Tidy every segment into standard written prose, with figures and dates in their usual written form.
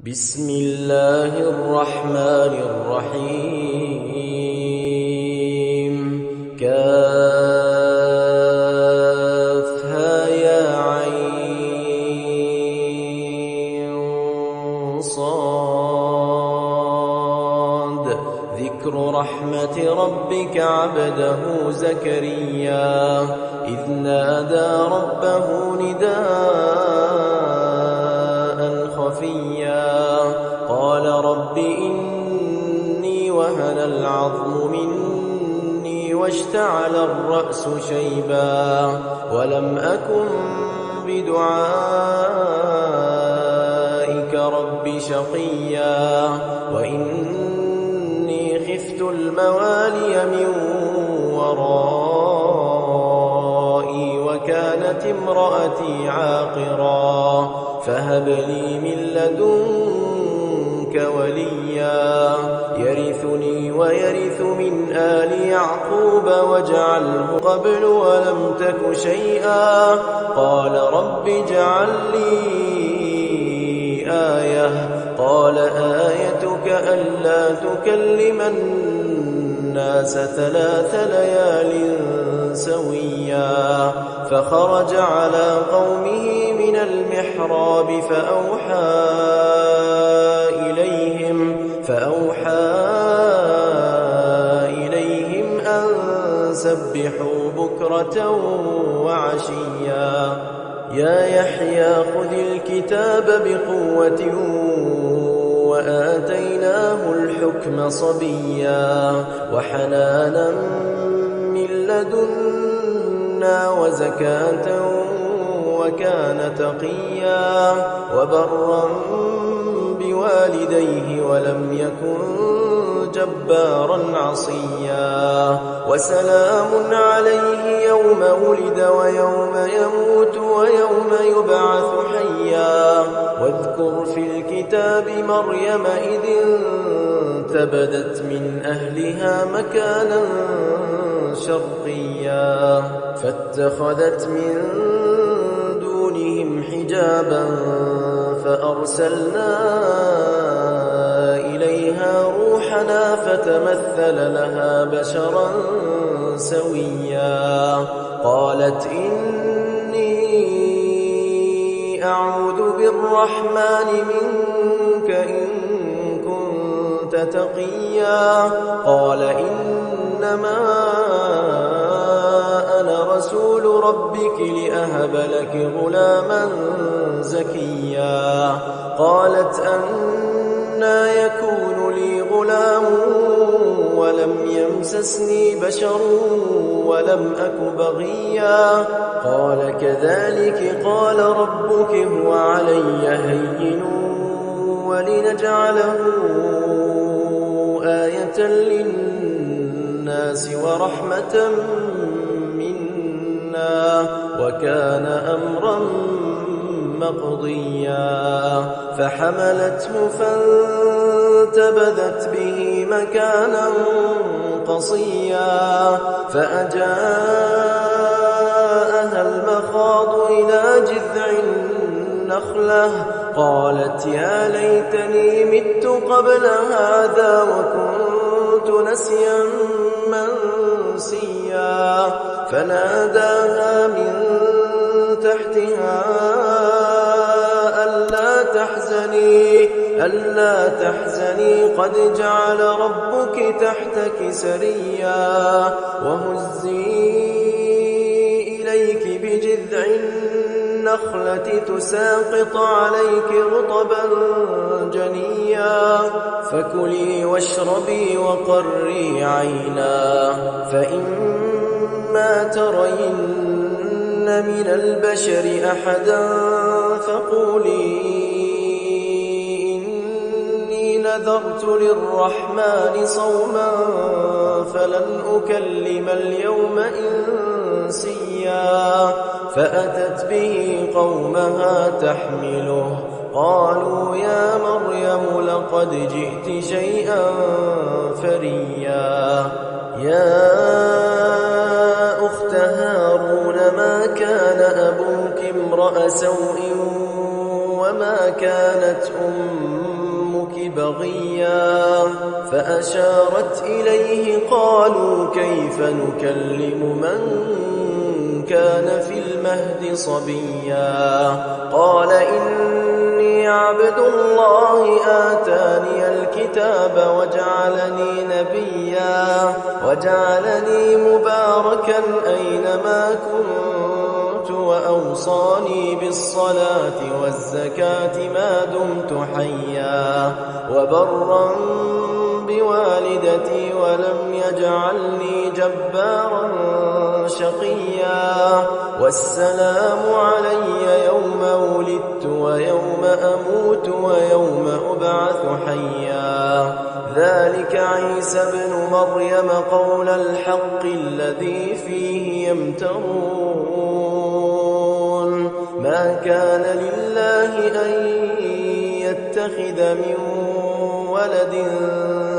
بسم الله الرحمن الرحيم كافها يا عين صاد ذكر رحمة ربك عبده زكريا إذ نادى ربه نداء خفيا قال رب إني وهن العظم مني واشتعل الرأس شيبا ولم أكن بدعائك رب شقيا وإني خفت الموالي من ورائي وكانت امرأتي عاقرا فهب لي من لدنك وليا يرثني ويرث من آل يعقوب واجعله قبل ولم تك شيئا قال رب اجعل لي آية قال آيتك ألا تكلم الناس 3 ليال سويا فخرج على قومه من المحراب فأوحى إليهم أن سبحوا بكرة وعشيا يا يحيى خذ الكتاب بقوة وآتيناه الحكم صبيا وحنانا من لدنا وزكاة وكان تقيا وبرا بوالديه ولم يكن جبارا عصيا وسلام عليه يوم ولد ويوم يموت ويوم يبعث حيا واذكر في الكتاب مريم إذ انتبذت من أهلها مكانا شرقيا فاتخذت من دونهم حجابا فأرسلنا إليها روحنا فتمثل لها بشرا سويا قالت إني أعوذ بالرحمن منك إن كنت تقيا قال إنما أنا رسول ربك لأهب لك غلاما زكيا قالت أنى يكون لي غلام ولم يمسسني بشر ولم أك بغيا قال كذلك قال ربك هو علي هين ولنجعله آية للناس ورحمة منا وكان أمرا مقضيا فحملته فانتبذت به مكانا قصيا فأجاءها المخاض إلى جذع النخلة قالت يا ليتني مت قبل هذا وكنت نسيا منسيا فناداها من تحتها ألا تحزني قد جعل ربك تحتك سريا وهزي إليك بجذع النخلة تساقط عليك رطبا جنيا فكلي واشربي وقري عينا فإما ترين من البشر أحدا فقولي إني نذرت للرحمن صوما فلن أكلم اليوم إنسيا فأتت به قومها تحمله قالوا يا مريم لقد جئت شيئا فريا يا أخت هارون ما كان أبوك امرأ سوء وما كانت أمك بغيا فأشارت إليه قالوا كيف نكلم من كان في المهد صبيا قال إني عبد الله آتاني الكتاب وجعلني نبيا وجعلني مباركا أينما كنت وأوصاني بالصلاة والزكاة ما دمت حيا وبرا بوالدتي ولم يجعلني جبارا شقيا والسلام علي يوم ولدت ويوم أموت ويوم أبعث حيا ذلك عيسى ابن مريم قول الحق الذي فيه يمترون ما كان لله أن يتخذ من ولد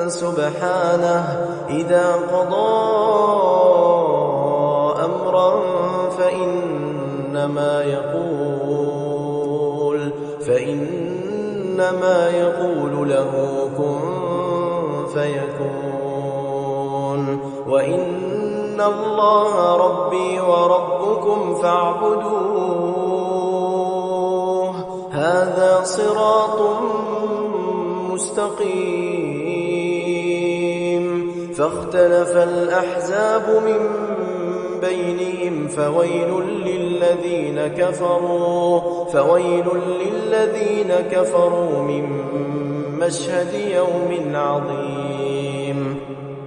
سبحانه إذا قضى أمرا فإنما يقول له كن فيكون وإن الله ربي وربكم فاعبدوه هذا صراط مستقيم فاختلف الأحزاب من بينهم فويل للذين كفروا من مشهد يوم عظيم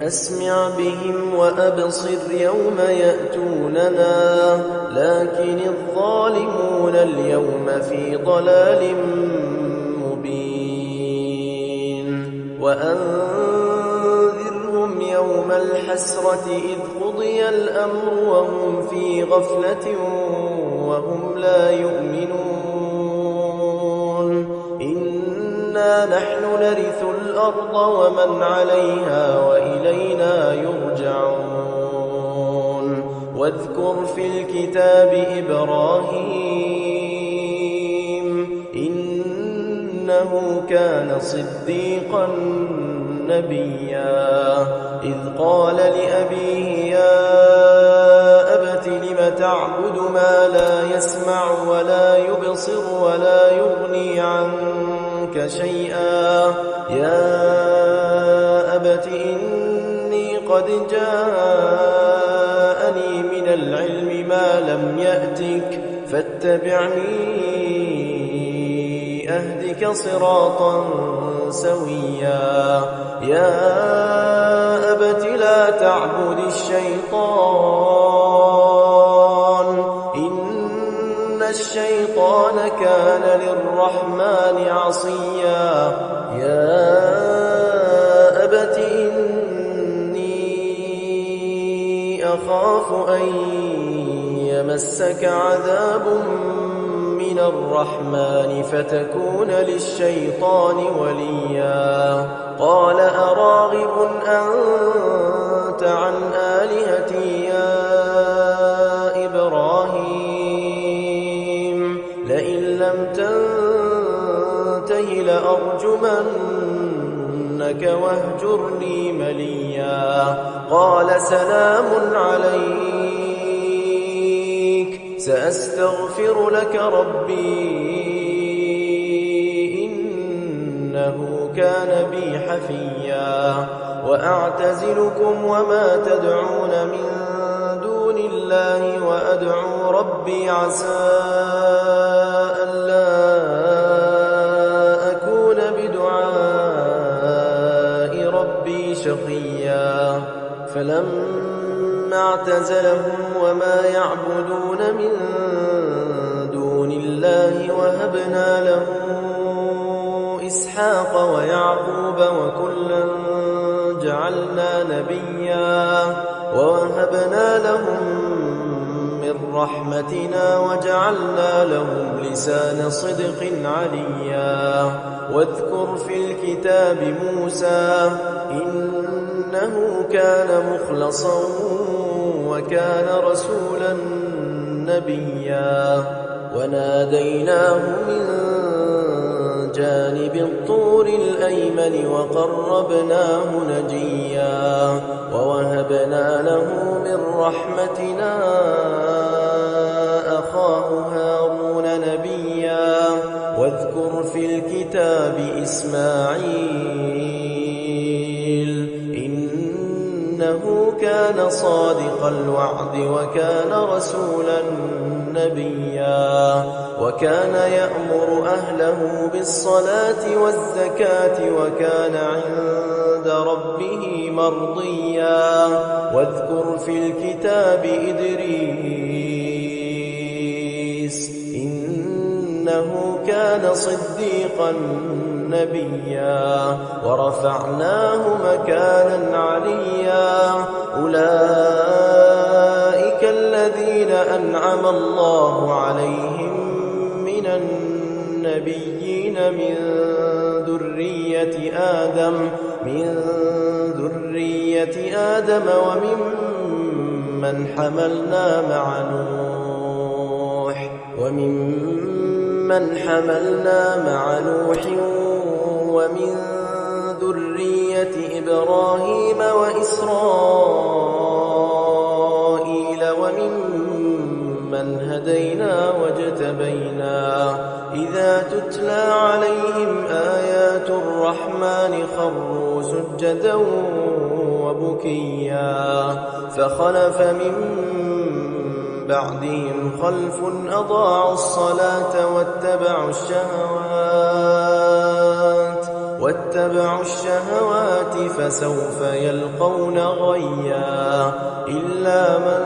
أسمع بهم وأبصر يوم يأتوننا لكن الظالمون اليوم في ضلال مبين وأنذرهم يوم الحسرة إذ قضي الأمر وهم في غفلة وهم لا يؤمنون إنا نحن نرث الأرض ومن عليها وإلينا يرجعون واذكر في الكتاب إبراهيم إنه كان صديقا نبيا إذ قال لأبيه يا أبت لم تعبد ما لا يسمع ولا يبصر ولا يغني عنك شيئا يا أبت إني قد جاءني من العلم ما لم يأتك فاتبعني أهدك صراطا سويا يا أبت لا تعبد الشيطان إن الشيطان كان للرحمن عصيا يا أبت إني أخاف أن يمسك عذاب من الرحمن فتكون للشيطان وليا قال أراغب أنت عن آلهتي يا إبراهيم لئن لم تنته لأرجمنك واهجرني مليا قال سلام عليك سأستغفر لك ربي إنه كان بي حفيا وأعتزلكم وما تدعون من دون الله وأدعو ربي عسى ألا أكون بدعاء ربي شقيا فلما اعتزلهم وما يعبدون من دون الله وهبنا له إسحاق ويعقوب وكلا جعلنا نبيا ووهبنا لهم من رحمتنا وجعلنا لهم لسان صدق عليا واذكر في الكتاب موسى إنه كان مخلصا وكان رسولا نبيا وناديناه من جانب الطور الأيمن وقربناه نجيا ووهبنا له من رحمتنا أخاه هارون نبيا واذكر في الكتاب إسماعيل إنه كان صادق الوعد وكان رسولا نبيا وكان يأمر أهله بالصلاة والزكاة وكان عند ربه مرضيا واذكر في الكتاب إدريس إنه كان صديقا نبيا ورفعناه مكانا عليا أولئك الذين أنعم الله عليهم من النبيين من ذرية آدم وممن حملنا مع نوح ومن ذرية إبراهيم وإسرائيل وممن هدينا واجتبينا إذا تتلى عليهم آيات الرحمن خروا سجدا وبكيا فخلف من بعدهم خلف أضاعوا الصلاة واتبعوا الشهوات فسوف يلقون غيا إلا من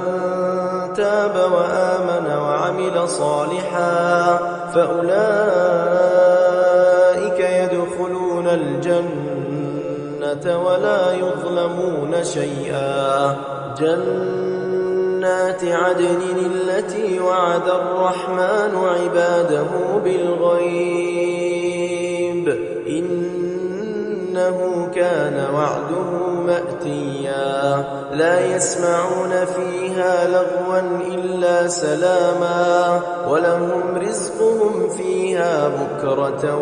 تاب وآمن وعمل صالحا فأولئك يدخلون الجنة ولا يظلمون شيئا جنات عدن التي وعد الرحمن عباده بالغيب إنه كان وعده مأتيا لا يسمعون فيها لغوا إلا سلاما ولهم رزقهم فيها بكرة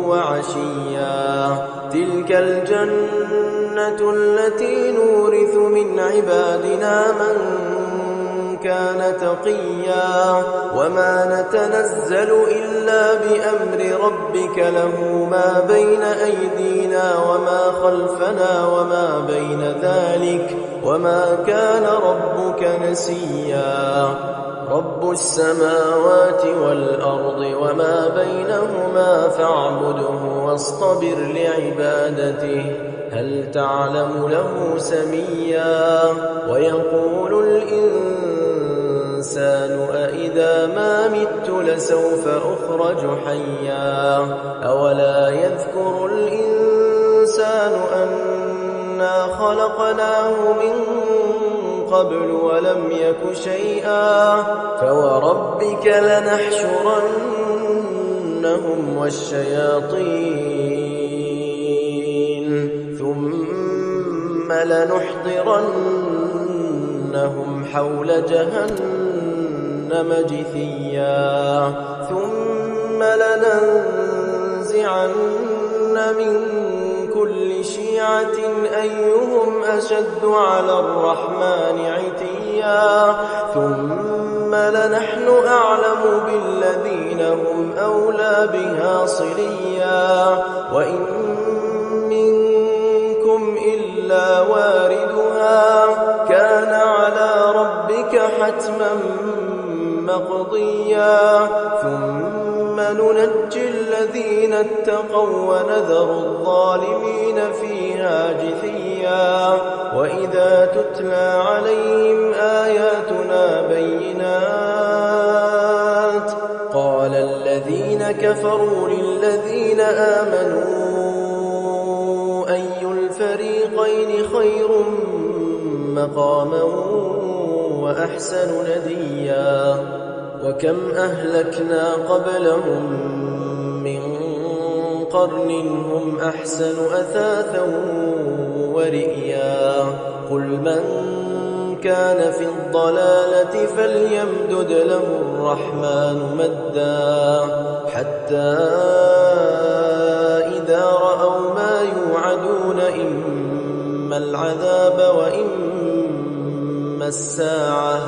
وعشيا تلك الجنة التي نورث من عبادنا من كان تقيا وما نتنزل إلا بأمر ربك له ما بين أيدينا وما خلفنا وما بين ذلك وما كان ربك نسيا رب السماوات والأرض وما بينهما فاعبده واصطبر لعبادته هل تعلم له سميا ويقول الإنسان أإذا ما مت لسوف أخرج حيا أولا يذكر الإنسان أنا خلقناه من قبل ولم يك شيئا فوربك لنحشرنهم والشياطين ثم لنحضرنهم حول جهنم جثيا ثم لننزعن من كل شيعة أيهم أشد على الرحمن عتيا ثم لنحن أعلم بالذين هم أولى بها صليا وإن منكم إلا واردها كان على ربك حتما مقضيا ثم ننجي الذين اتقوا ونذر الظالمين فيها جثيا وإذا تتلى عليهم آياتنا بينات قال الذين كفروا للذين آمنوا أي الفريقين خير مقاما وأحسن نديا وكم أهلكنا قبلهم من قرن هم أحسن أثاثا ورئيا قل من كان في الضلالة فليمدد له الرحمن مدا حتى الساعة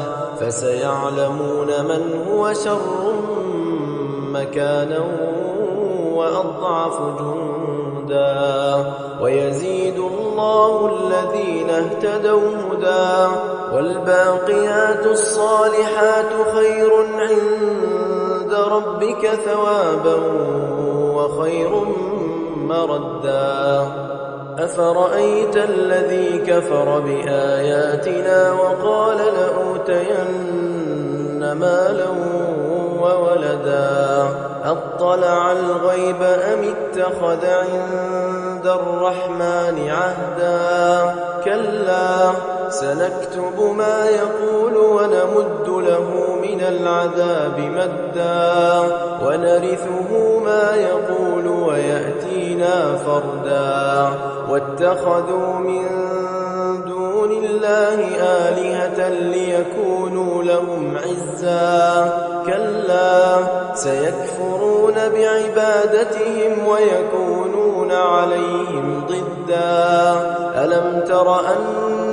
فسيعلمون من هو شر مكانا وأضعف جندا ويزيد الله الذين اهتدوا هدى والباقيات الصالحات خير عند ربك ثوابا وخير مردا أفرأيت الذي كفر بآياتنا وقال لأوتين مالا وولدا أطلع الغيب أم اتخذ عند الرحمن عهدا كلا سنكتب ما يقول ونمد له من العذاب مدا ونرثه ما يقول ويأتينا فردا واتخذوا من دون الله آلهة ليكونوا لهم عزا كلا سيكفرون بعبادتهم ويكونون عليهم ضدا ألم تر أنا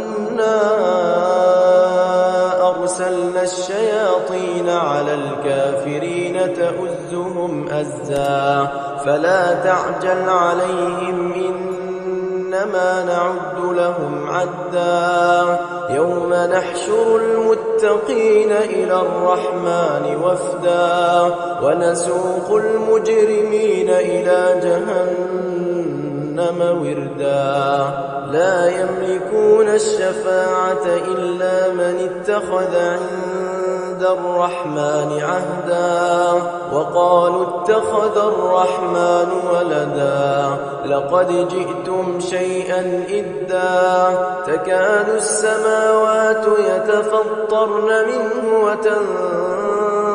أرسلنا الشياطين على الكافرين تؤزهم أزا فلا تعجل عليهم إنما نعد لهم عدا يوم نحشر المتقين إلى الرحمن وفدا ونسوق المجرمين إلى جهنم وردا لا يملكون الشفاعة إلا من اتخذ عند الرحمن عهدا وقالوا اتخذ الرحمن ولدا لقد جئتم شيئا إدا تكاد السماوات يتفطرن منه وتنشق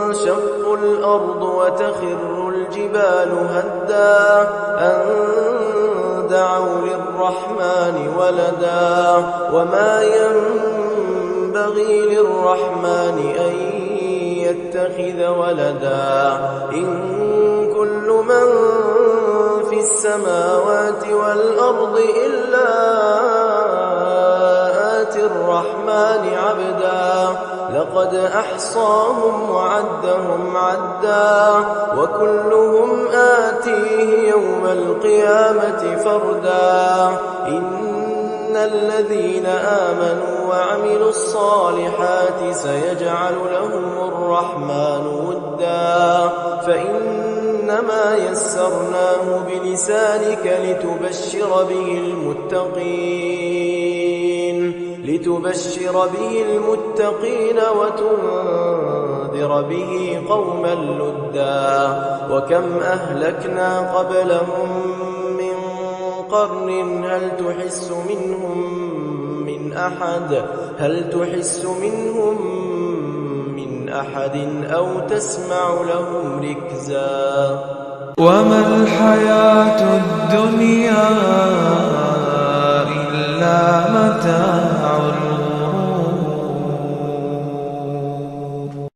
الأرض وتخر الجبال هدا أن دعوا للرحمن ولدا وما ينبغي للرحمن أن يتخذ ولدا إن كل من في السماوات والأرض إلا آتي الرحمن عبدا لقد أحصاهم وعدهم عدا وكلهم آتيه يوم القيامة فردا إن الذين آمنوا وعملوا الصالحات سيجعل لهم الرحمن ودا فإنما يسرناه بلسانك لتبشر به المتقين وتنذر به قوما لدا وكم أهلكنا قبلهم من قرن هل تحس منهم من أحد أو تسمع لهم ركزا وما الحياة الدنيا إلا متاع